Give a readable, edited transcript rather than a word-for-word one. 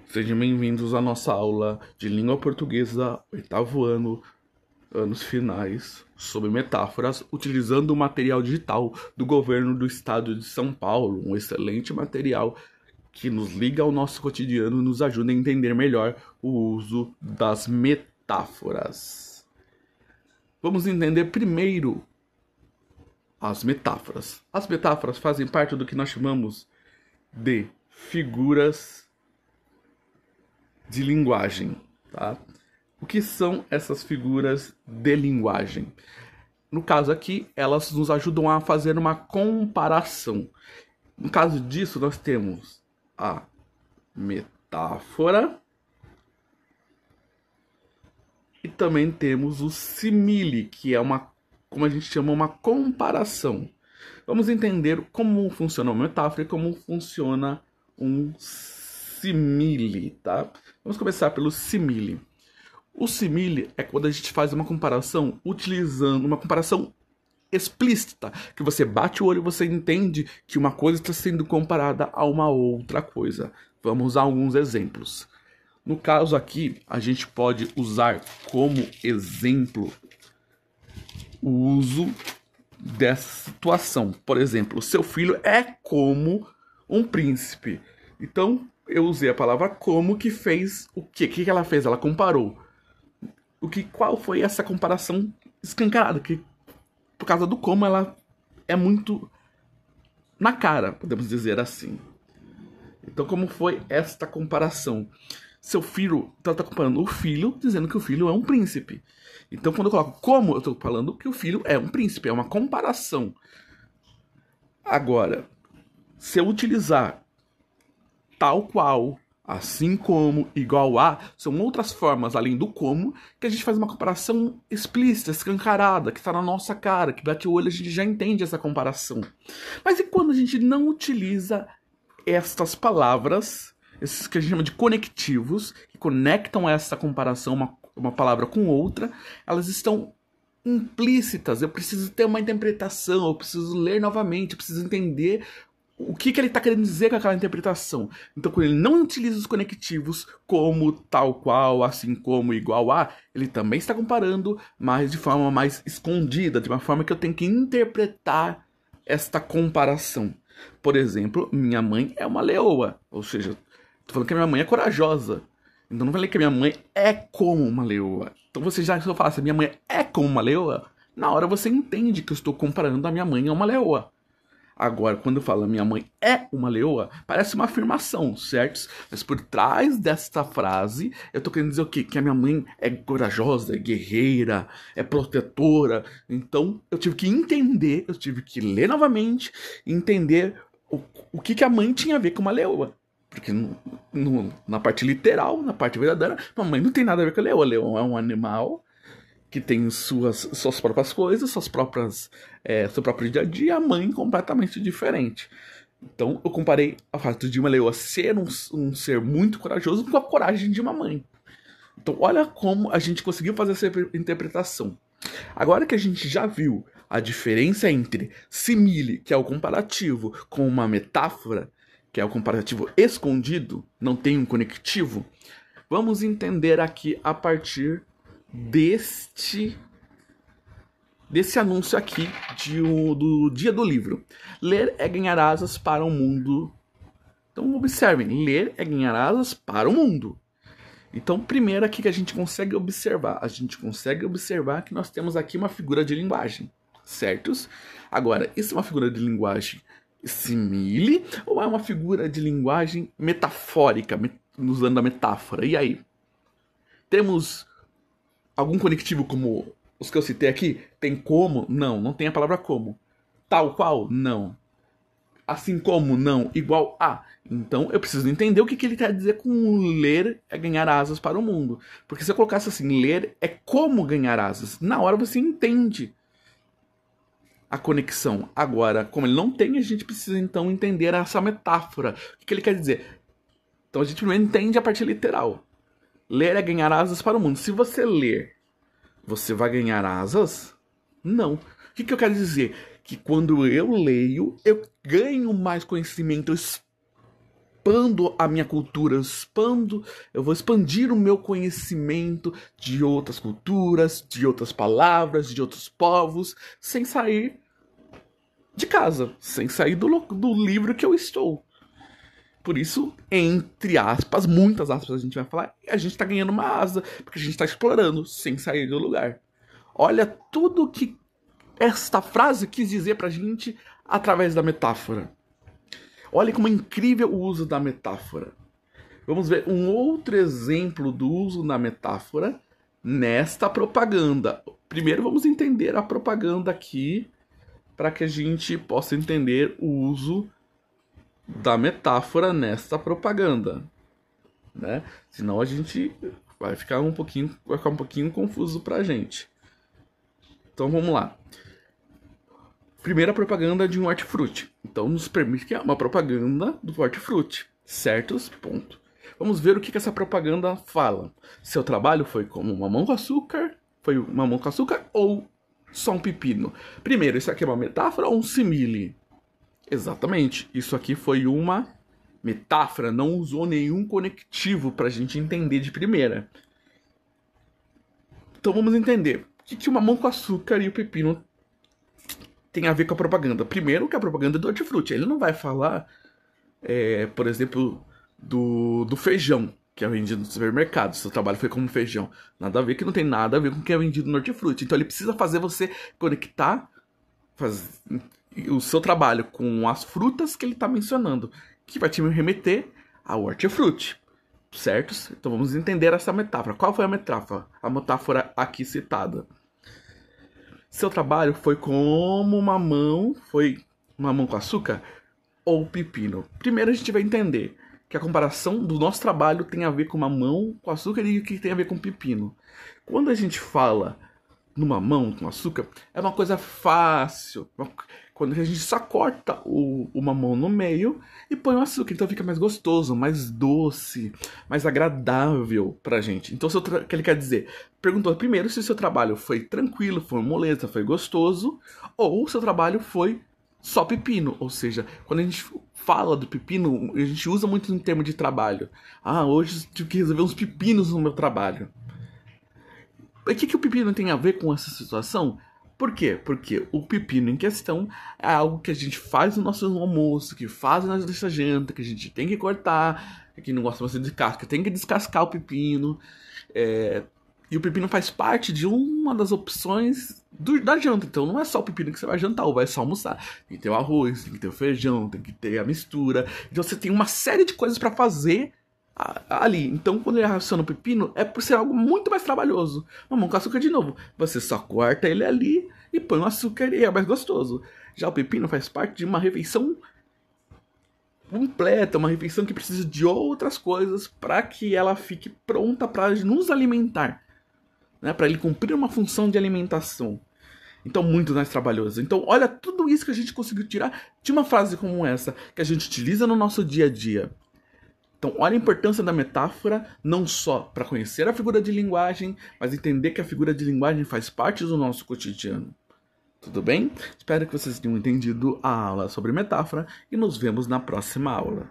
Sejam bem-vindos à nossa aula de língua portuguesa, oitavo ano, anos finais, sobre metáforas, utilizando o material digital do governo do estado de São Paulo, um excelente material que nos liga ao nosso cotidiano e nos ajuda a entender melhor o uso das metáforas. Vamos entender primeiro as metáforas. As metáforas fazem parte do que nós chamamos de figuras de linguagem, tá? O que são essas figuras de linguagem? No caso aqui, elas nos ajudam a fazer uma comparação. No caso disso, nós temos a metáfora e também temos o simile, que é como a gente chama, uma comparação. Vamos entender como funciona uma metáfora e como funciona um simile, tá? Vamos começar pelo simile. O simile é quando a gente faz uma comparação utilizando uma comparação explícita, que você bate o olho e você entende que uma coisa está sendo comparada a uma outra coisa. Vamos usar alguns exemplos. No caso aqui, a gente pode usar como exemplo o uso dessa situação. Por exemplo, seu filho é como um príncipe. Então, eu usei a palavra como, que fez o quê? O que ela fez? Ela comparou. Qual foi essa comparação escancarada? Que, por causa do como, ela é muito na cara, podemos dizer assim. Então, como foi esta comparação? Seu filho, então está comparando o filho, dizendo que o filho é um príncipe. Então, quando eu coloco como, eu estou falando que o filho é um príncipe, é uma comparação. Agora, se eu utilizar tal qual, assim como, igual a, são outras formas, além do como, que a gente faz uma comparação explícita, escancarada, que está na nossa cara, que bate o olho, a gente já entende essa comparação. Mas e quando a gente não utiliza estas palavras, esses que a gente chama de conectivos, que conectam essa comparação, uma palavra com outra, elas estão implícitas, eu preciso ter uma interpretação, eu preciso ler novamente, eu preciso entender o que ele está querendo dizer com aquela interpretação. Então, quando ele não utiliza os conectivos como, tal qual, assim como, igual a, ele também está comparando, mas de forma mais escondida, de uma forma que eu tenho que interpretar esta comparação. Por exemplo, minha mãe é uma leoa, ou seja, estou falando que a minha mãe é corajosa. Então, não falei que a minha mãe é como uma leoa. Então, você já, se eu falar assim, minha mãe é como uma leoa, na hora você entende que eu estou comparando a minha mãe a uma leoa. Agora, quando eu falo minha mãe é uma leoa, parece uma afirmação, certo? Mas por trás desta frase, eu tô querendo dizer o quê? Que a minha mãe é corajosa, é guerreira, é protetora. Então, eu tive que entender, eu tive que ler novamente e entender o que a mãe tinha a ver com uma leoa. Porque na parte literal, na parte verdadeira, a mãe não tem nada a ver com a leoa. A leoa é um animal que tem suas próprias coisas, seu próprio dia a dia, a mãe completamente diferente. Então eu comparei o fato de uma leoa ser um ser muito corajoso com a coragem de uma mãe. Então olha como a gente conseguiu fazer essa interpretação. Agora que a gente já viu a diferença entre simile, que é o comparativo, com uma metáfora, que é o comparativo escondido, não tem um conectivo, vamos entender aqui a partir desse anúncio aqui do dia do livro. Ler é ganhar asas para o mundo. Então observem, ler é ganhar asas para o mundo. Então primeiro aqui que a gente consegue observar, que nós temos aqui uma figura de linguagem, certos? Agora, isso é uma figura de linguagem simile ou é uma figura de linguagem metafórica, usando a metáfora? E aí? Temos algum conectivo como os que eu citei aqui? Tem como? Não, não tem a palavra como. Tal qual? Não. Assim como? Não. Igual a? Então eu preciso entender o que ele quer dizer com ler é ganhar asas para o mundo. Porque se eu colocasse assim, ler é como ganhar asas, na hora você entende a conexão. Agora, como ele não tem, a gente precisa então entender essa metáfora. O que ele quer dizer? Então a gente primeiro entende a parte literal. Ler é ganhar asas para o mundo. Se você ler, você vai ganhar asas? Não. O que eu quero dizer? Que quando eu leio, eu ganho mais conhecimento, eu expando a minha cultura, eu vou expandir o meu conhecimento de outras culturas, de outras palavras, de outros povos, sem sair de casa, sem sair do livro que eu estou. Por isso, entre aspas, muitas aspas a gente vai falar, a gente tá ganhando uma asa, porque a gente tá explorando, sem sair do lugar. Olha tudo que esta frase quis dizer pra gente através da metáfora. Olha como é incrível o uso da metáfora. Vamos ver um outro exemplo do uso da metáfora nesta propaganda. Primeiro vamos entender a propaganda aqui, para que a gente possa entender o uso da metáfora nesta propaganda, né? Senão a gente vai ficar um pouquinho confuso pra gente. Então vamos lá. Primeira propaganda de um hortifruti. Então nos permite que é uma propaganda do hortifruti, certos? Ponto. Vamos ver o que essa propaganda fala. Seu trabalho foi como mamão com açúcar? Foi mamão com açúcar ou só um pepino? Primeiro, isso aqui é uma metáfora ou um simile? Exatamente, isso aqui foi uma metáfora, não usou nenhum conectivo pra gente entender de primeira. Então vamos entender. O que o mamão com açúcar e o pepino tem a ver com a propaganda? Primeiro que a propaganda é do hortifruti. Ele não vai falar, por exemplo, do feijão que é vendido no supermercado. Seu trabalho foi como feijão. Nada a ver, que não tem nada a ver com o que é vendido no hortifruti. Então ele precisa fazer você conectar o seu trabalho com as frutas que ele está mencionando, que vai te remeter ao hortifruti, certo? Então vamos entender essa metáfora. Qual foi a metáfora? A metáfora aqui citada. Seu trabalho foi como mamão com açúcar ou pepino? Primeiro a gente vai entender que a comparação do nosso trabalho tem a ver com mamão com açúcar e o que tem a ver com pepino. Quando a gente fala no mamão com açúcar, é uma coisa fácil. Quando a gente só corta o mamão no meio e põe o açúcar, então fica mais gostoso, mais doce, mais agradável pra gente. Então, o que ele quer dizer? Perguntou primeiro se o seu trabalho foi tranquilo, foi moleza, foi gostoso, ou o seu trabalho foi só pepino. Ou seja, quando a gente fala do pepino, a gente usa muito no termo de trabalho. Ah, hoje eu tive que resolver uns pepinos no meu trabalho. O que o pepino tem a ver com essa situação? Por quê? Porque o pepino em questão é algo que a gente faz no nosso almoço, que faz na nossa janta, que a gente tem que cortar, quem não gosta bastante de casca, tem que descascar o pepino. E o pepino faz parte de uma das opções da janta. Então não é só o pepino que você vai jantar ou vai só almoçar. Tem que ter o arroz, tem que ter o feijão, tem que ter a mistura. Então você tem uma série de coisas para fazer ali. Então, quando ele raciona o pepino, é por ser algo muito mais trabalhoso. Mamão com açúcar de novo. Você só corta ele ali e põe o açúcar e é mais gostoso. Já o pepino faz parte de uma refeição completa, uma refeição que precisa de outras coisas para que ela fique pronta para nos alimentar, né? Para ele cumprir uma função de alimentação. Então, muito mais trabalhoso. Então, olha tudo isso que a gente conseguiu tirar de uma frase como essa, que a gente utiliza no nosso dia a dia. Então, olha a importância da metáfora, não só para conhecer a figura de linguagem, mas entender que a figura de linguagem faz parte do nosso cotidiano. Tudo bem? Espero que vocês tenham entendido a aula sobre metáfora e nos vemos na próxima aula.